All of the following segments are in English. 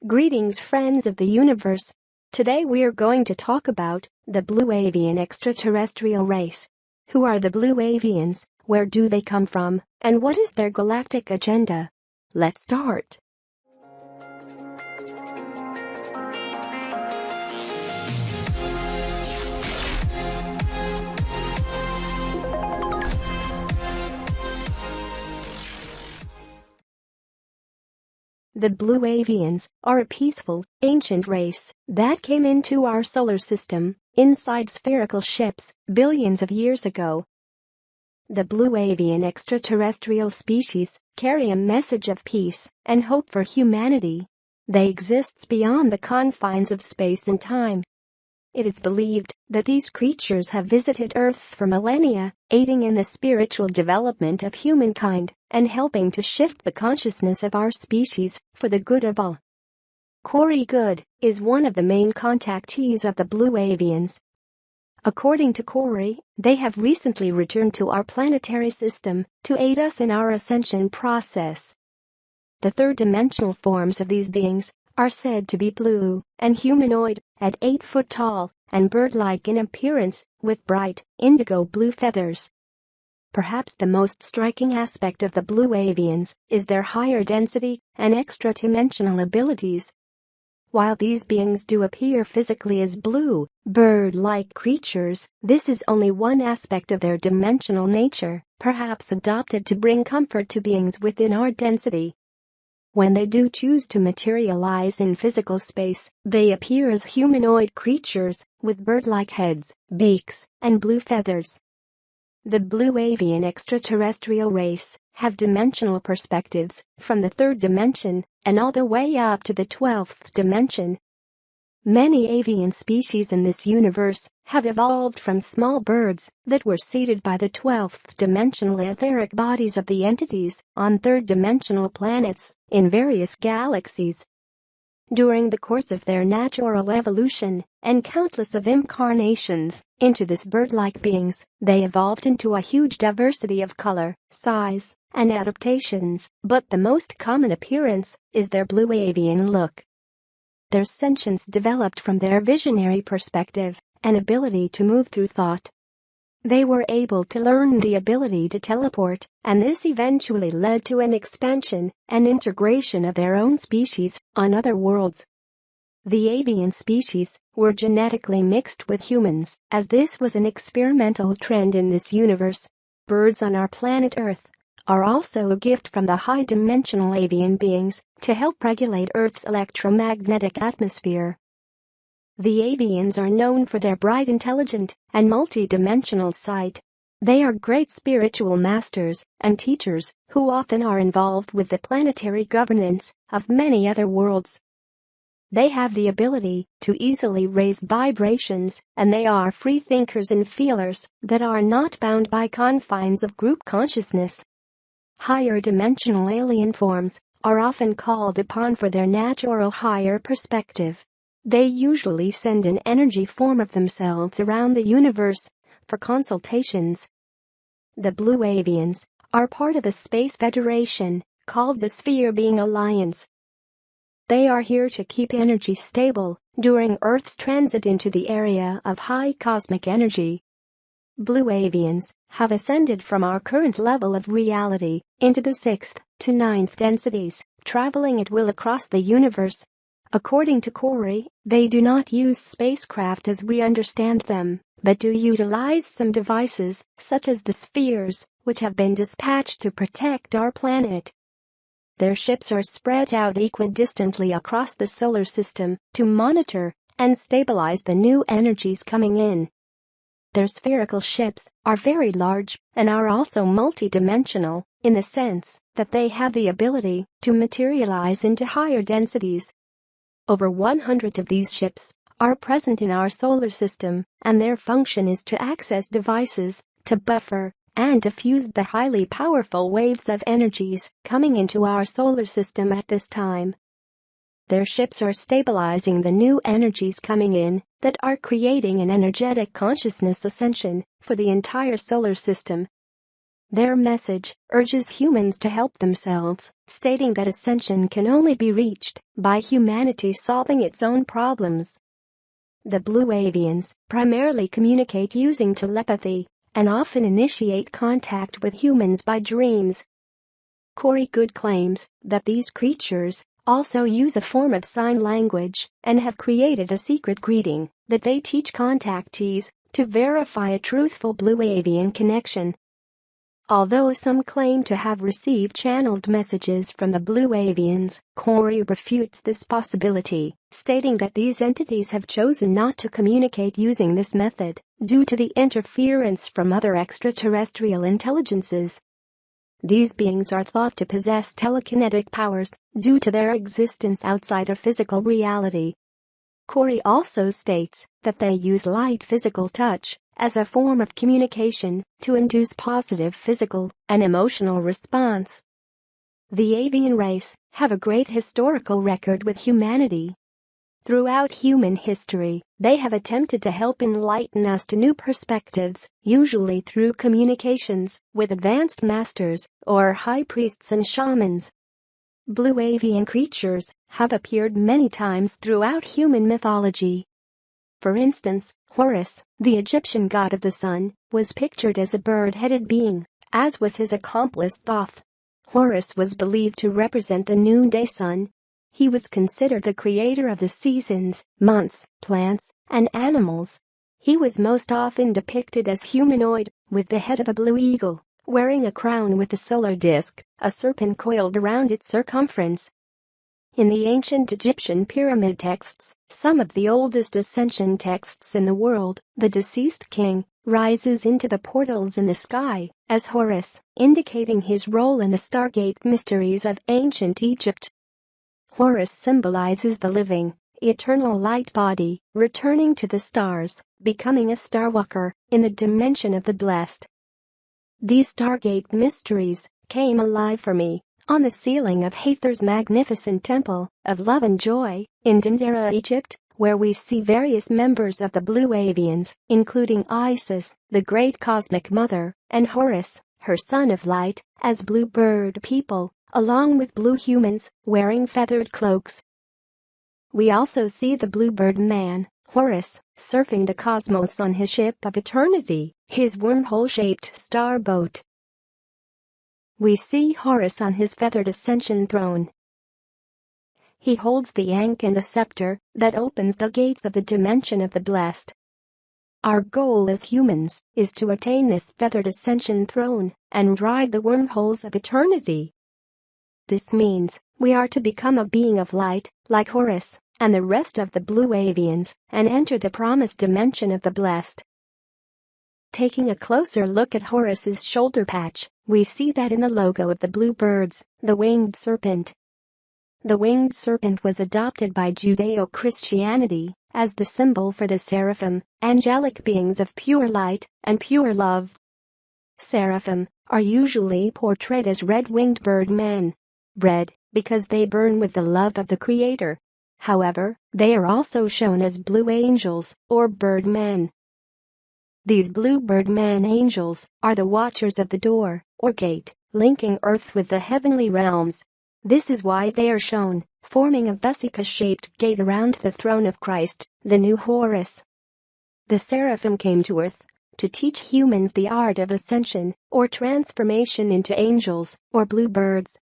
Greetings, friends of the universe. Today we are going to talk about the blue avian extraterrestrial race. Who are the blue avians, where do they come from, and what is their galactic agenda? Let's start. The blue avians are a peaceful, ancient race that came into our solar system inside spherical ships billions of years ago. The blue avian extraterrestrial species carry a message of peace and hope for humanity. They exist beyond the confines of space and time. It is believed that these creatures have visited Earth for millennia, aiding in the spiritual development of humankind and helping to shift the consciousness of our species for the good of all. Corey Good is one of the main contactees of the blue avians. According to Corey, they have recently returned to our planetary system to aid us in our ascension process. The third-dimensional forms of these beings are said to be blue and humanoid, at 8 foot tall, and bird-like in appearance, with bright, indigo blue feathers. Perhaps the most striking aspect of the blue avians is their higher density and extra-dimensional abilities. While these beings do appear physically as blue, bird-like creatures, this is only one aspect of their dimensional nature, perhaps adopted to bring comfort to beings within our density. When they do choose to materialize in physical space, they appear as humanoid creatures with bird-like heads, beaks, and blue feathers. The blue avian extraterrestrial race have dimensional perspectives from the third dimension and all the way up to the 12th dimension. Many avian species in this universe have evolved from small birds that were seeded by the 12th dimensional etheric bodies of the entities on third-dimensional planets in various galaxies. During the course of their natural evolution and countless of incarnations into this bird-like beings, they evolved into a huge diversity of color, size, and adaptations, but the most common appearance is their blue avian look. Their sentience developed from their visionary perspective and ability to move through thought. They were able to learn the ability to teleport, and this eventually led to an expansion and integration of their own species on other worlds. The avian species were genetically mixed with humans, as this was an experimental trend in this universe. Birds on our planet Earth are also a gift from the high-dimensional avian beings to help regulate Earth's electromagnetic atmosphere. The avians are known for their bright, intelligent, and multi-dimensional sight. They are great spiritual masters and teachers who often are involved with the planetary governance of many other worlds. They have the ability to easily raise vibrations, and they are free thinkers and feelers that are not bound by confines of group consciousness. Higher dimensional alien forms are often called upon for their natural higher perspective. They usually send an energy form of themselves around the universe for consultations. The blue avians are part of a space federation called the Sphere Being Alliance. They are here to keep energy stable during Earth's transit into the area of high cosmic energy. Blue avians have ascended from our current level of reality into the 6th to 9th densities, traveling at will across the universe. According to Corey, they do not use spacecraft as we understand them, but do utilize some devices, such as the spheres, which have been dispatched to protect our planet. Their ships are spread out equidistantly across the solar system to monitor and stabilize the new energies coming in. Their spherical ships are very large and are also multidimensional, in the sense that they have the ability to materialize into higher densities. Over 100 of these ships are present in our solar system, and their function is to access devices, to buffer and diffuse the highly powerful waves of energies coming into our solar system at this time. Their ships are stabilizing the new energies coming in that are creating an energetic consciousness ascension for the entire solar system. Their message urges humans to help themselves, stating that ascension can only be reached by humanity solving its own problems. The blue avians primarily communicate using telepathy and often initiate contact with humans by dreams. Corey Good claims that these creatures also use a form of sign language and have created a secret greeting that they teach contactees to verify a truthful blue avian connection. Although some claim to have received channeled messages from the blue avians, Corey refutes this possibility, stating that these entities have chosen not to communicate using this method due to the interference from other extraterrestrial intelligences. These beings are thought to possess telekinetic powers due to their existence outside of physical reality. Corey also states that they use light physical touch as a form of communication to induce positive physical and emotional response. The avian race have a great historical record with humanity. Throughout human history, they have attempted to help enlighten us to new perspectives, usually through communications with advanced masters or high priests and shamans. Blue avian creatures have appeared many times throughout human mythology. For instance, Horus, the Egyptian god of the sun, was pictured as a bird-headed being, as was his accomplice Thoth. Horus was believed to represent the noonday sun. He was considered the creator of the seasons, months, plants, and animals. He was most often depicted as humanoid, with the head of a blue eagle, wearing a crown with a solar disk, a serpent coiled around its circumference. In the ancient Egyptian pyramid texts, some of the oldest ascension texts in the world, the deceased king rises into the portals in the sky as Horus, indicating his role in the Stargate mysteries of ancient Egypt. Horus symbolizes the living, eternal light body, returning to the stars, becoming a starwalker in the dimension of the blessed. These Stargate mysteries came alive for me on the ceiling of Hathor's magnificent Temple of Love and Joy in Dendera, Egypt, where we see various members of the Blue Avians, including Isis, the great cosmic mother, and Horus, her son of light, as blue bird people, along with blue humans wearing feathered cloaks. We also see the bluebird man, Horus, surfing the cosmos on his ship of eternity, his wormhole-shaped star boat. We see Horus on his feathered ascension throne. He holds the ankh and the scepter that opens the gates of the dimension of the blessed. Our goal as humans is to attain this feathered ascension throne and ride the wormholes of eternity. This means we are to become a being of light, like Horus and the rest of the Blue Avians, and enter the promised dimension of the blessed. Taking a closer look at Horus's shoulder patch, we see that in the logo of the bluebirds, the winged serpent. The winged serpent was adopted by Judeo-Christianity as the symbol for the seraphim, angelic beings of pure light and pure love. Seraphim are usually portrayed as red-winged birdmen. Red, because they burn with the love of the Creator. However, they are also shown as blue angels or birdmen. These blue birdman angels are the watchers of the door, or gate, linking earth with the heavenly realms. This is why they are shown, forming a vesica-shaped gate around the throne of Christ, the new Horus. The seraphim came to earth to teach humans the art of ascension, or transformation into angels, or bluebirds.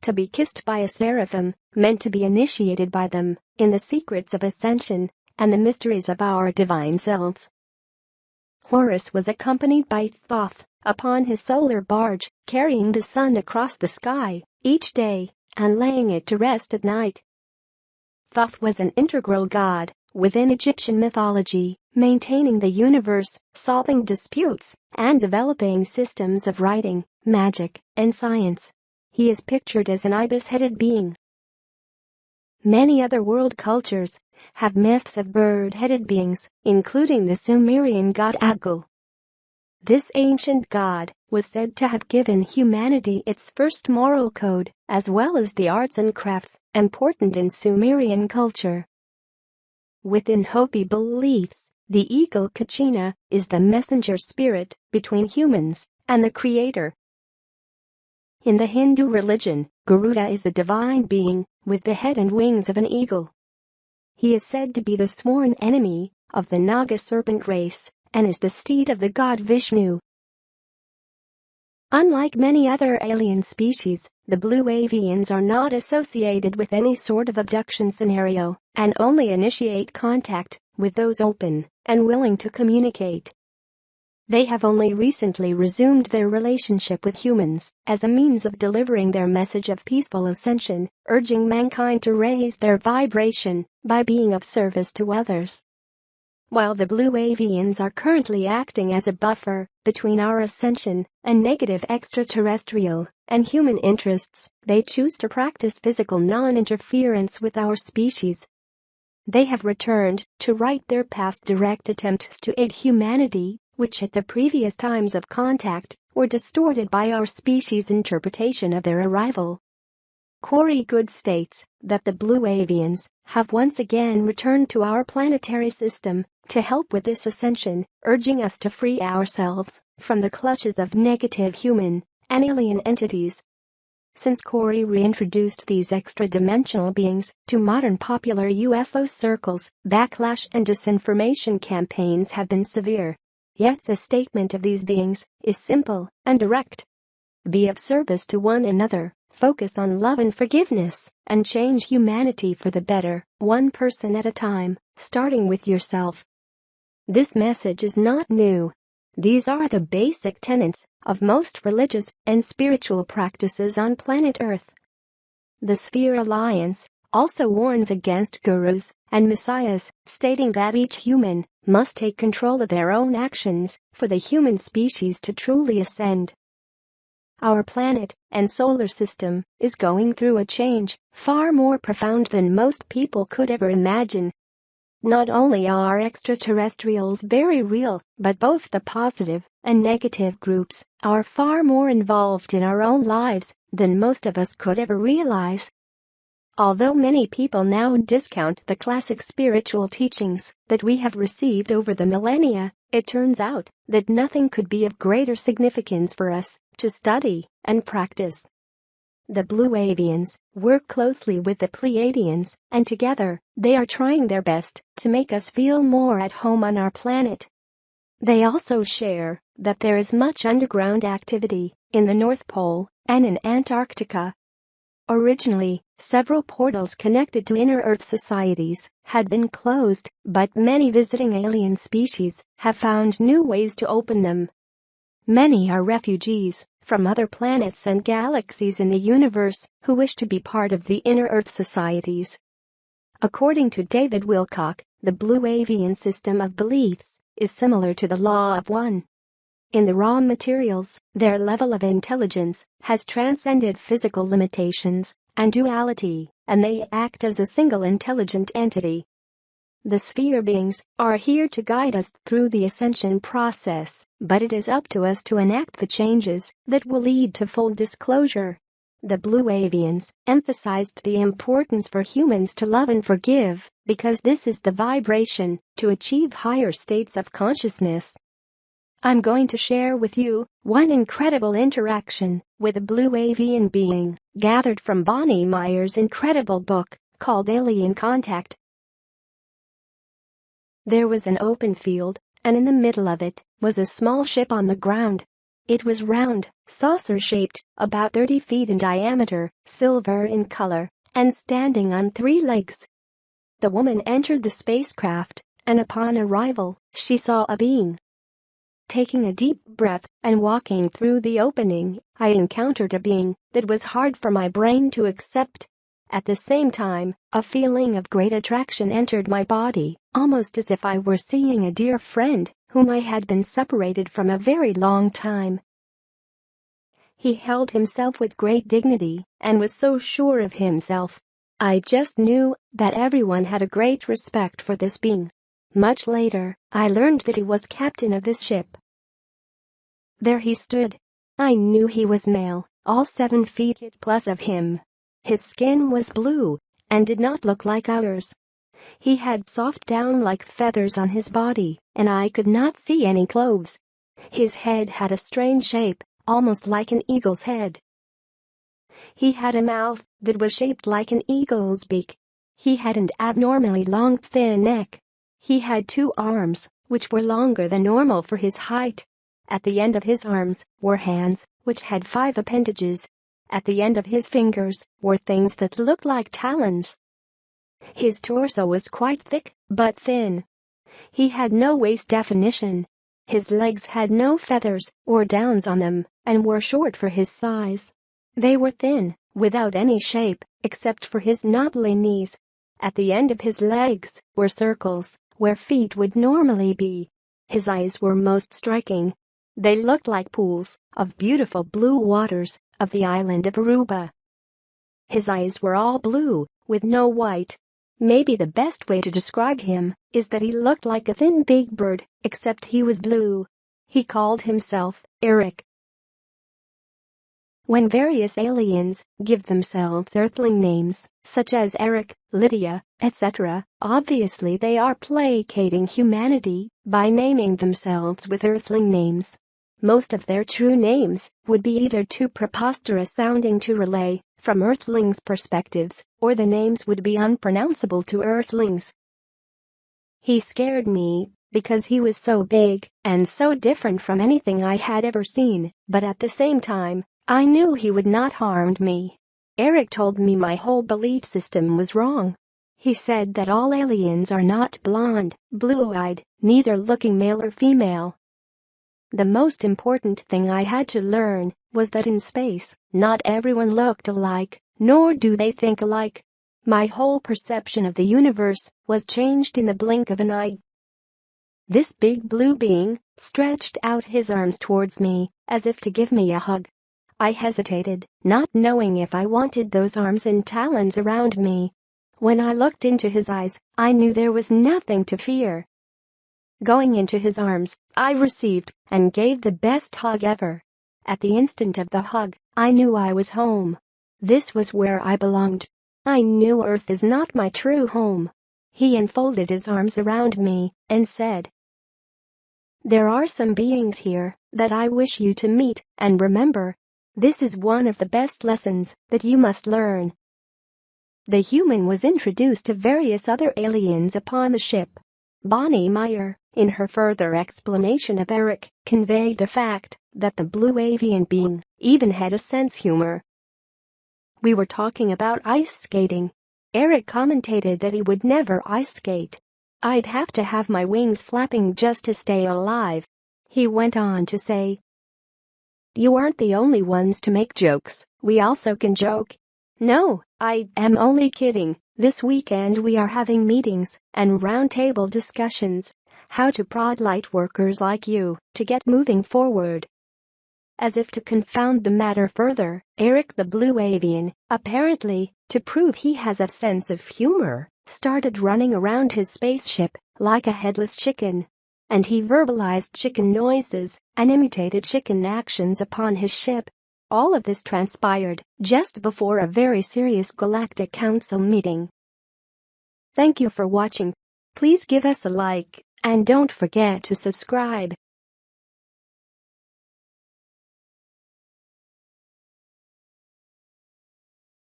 To be kissed by a seraphim meant to be initiated by them in the secrets of ascension and the mysteries of our divine selves. Horus was accompanied by Thoth upon his solar barge, carrying the sun across the sky each day and laying it to rest at night. Thoth was an integral god within Egyptian mythology, maintaining the universe, solving disputes, and developing systems of writing, magic, and science. He is pictured as an ibis-headed being. Many other world cultures have myths of bird-headed beings, including the Sumerian god Agul. This ancient god was said to have given humanity its first moral code, as well as the arts and crafts important in Sumerian culture. Within Hopi beliefs, the eagle Kachina is the messenger spirit between humans and the Creator. In the Hindu religion, Garuda is a divine being with the head and wings of an eagle. He is said to be the sworn enemy of the Naga serpent race and is the steed of the god Vishnu. Unlike many other alien species, the blue avians are not associated with any sort of abduction scenario and only initiate contact with those open and willing to communicate. They have only recently resumed their relationship with humans as a means of delivering their message of peaceful ascension, urging mankind to raise their vibration by being of service to others. While the blue avians are currently acting as a buffer between our ascension and negative extraterrestrial and human interests, they choose to practice physical non-interference with our species. They have returned to right their past direct attempts to aid humanity, which at the previous times of contact were distorted by our species' interpretation of their arrival. Corey Good states that the blue avians have once again returned to our planetary system to help with this ascension, urging us to free ourselves from the clutches of negative human and alien entities. Since Corey reintroduced these extra-dimensional beings to modern popular UFO circles, backlash and disinformation campaigns have been severe. Yet the statement of these beings is simple and direct. Be of service to one another, focus on love and forgiveness, and change humanity for the better, one person at a time, starting with yourself. This message is not new. These are the basic tenets of most religious and spiritual practices on planet Earth. The Sphere Alliance also warns against gurus and messiahs, stating that each human must take control of their own actions for the human species to truly ascend. Our planet and solar system is going through a change far more profound than most people could ever imagine. Not only are extraterrestrials very real, but both the positive and negative groups are far more involved in our own lives than most of us could ever realize. Although many people now discount the classic spiritual teachings that we have received over the millennia, it turns out that nothing could be of greater significance for us to study and practice. The Blue Avians work closely with the Pleiadians, and together, they are trying their best to make us feel more at home on our planet. They also share that there is much underground activity in the North Pole and in Antarctica. Originally, several portals connected to inner Earth societies had been closed, but many visiting alien species have found new ways to open them. Many are refugees from other planets and galaxies in the universe who wish to be part of the inner Earth societies. According to David Wilcock, the Blue Avian system of beliefs is similar to the Law of One. In the raw materials, their level of intelligence has transcended physical limitations and duality, and they act as a single intelligent entity. The sphere beings are here to guide us through the ascension process, but it is up to us to enact the changes that will lead to full disclosure. The Blue Avians emphasized the importance for humans to love and forgive, because this is the vibration to achieve higher states of consciousness. I'm going to share with you one incredible interaction with a Blue Avian being gathered from Bonnie Meyer's incredible book called Alien Contact. There was an open field, and in the middle of it was a small ship on the ground. It was round, saucer-shaped, about 30 feet in diameter, silver in color, and standing on 3 legs. The woman entered the spacecraft, and upon arrival, she saw a being. Taking a deep breath and walking through the opening, I encountered a being that was hard for my brain to accept. At the same time, a feeling of great attraction entered my body, almost as if I were seeing a dear friend whom I had been separated from a very long time. He held himself with great dignity and was so sure of himself. I just knew that everyone had a great respect for this being. Much later, I learned that he was captain of this ship. There he stood. I knew he was male, all 7 feet plus of him. His skin was blue and did not look like ours. He had soft down like feathers on his body, and I could not see any clothes. His head had a strange shape, almost like an eagle's head. He had a mouth that was shaped like an eagle's beak. He had an abnormally long thin neck. He had 2 arms, which were longer than normal for his height. At the end of his arms were hands, which had 5 appendages. At the end of his fingers were things that looked like talons. His torso was quite thick, but thin. He had no waist definition. His legs had no feathers or downs on them and were short for his size. They were thin, without any shape, except for his knobbly knees. At the end of his legs were circles, where feet would normally be. His eyes were most striking. They looked like pools of beautiful blue waters of the island of Aruba. His eyes were all blue, with no white. Maybe the best way to describe him is that he looked like a thin big bird, except he was blue. He called himself Eric. When various aliens give themselves earthling names, such as Eric, Lydia, etc., obviously they are placating humanity by naming themselves with earthling names. Most of their true names would be either too preposterous sounding to relay from earthlings' perspectives, or the names would be unpronounceable to earthlings. He scared me because he was so big and so different from anything I had ever seen, but at the same time, I knew he would not harm me. Eric told me my whole belief system was wrong. He said that all aliens are not blonde, blue-eyed, neither looking male or female. The most important thing I had to learn was that in space, not everyone looked alike, nor do they think alike. My whole perception of the universe was changed in the blink of an eye. This big blue being stretched out his arms towards me, as if to give me a hug. I hesitated, not knowing if I wanted those arms and talons around me. When I looked into his eyes, I knew there was nothing to fear. Going into his arms, I received and gave the best hug ever. At the instant of the hug, I knew I was home. This was where I belonged. I knew Earth is not my true home. He unfolded his arms around me and said, "There are some beings here that I wish you to meet and remember. This is one of the best lessons that you must learn." The human was introduced to various other aliens upon the ship. Bonnie Meyer, in her further explanation of Eric, conveyed the fact that the blue avian being even had a sense humor. We were talking about ice skating. Eric commentated that he would never ice skate. I'd have to have my wings flapping just to stay alive. He went on to say, "You aren't the only ones to make jokes. We also can joke." No, I am only kidding. This weekend we are having meetings and roundtable discussions. How to prod light workers like you to get moving forward. As if to confound the matter further, Eric the blue avian, apparently, to prove he has a sense of humor, started running around his spaceship like a headless chicken. And he verbalized chicken noises and imitated chicken actions upon his ship. All of this transpired just before a very serious Galactic Council meeting. Thank you for watching. Please give us a like and don't forget to subscribe.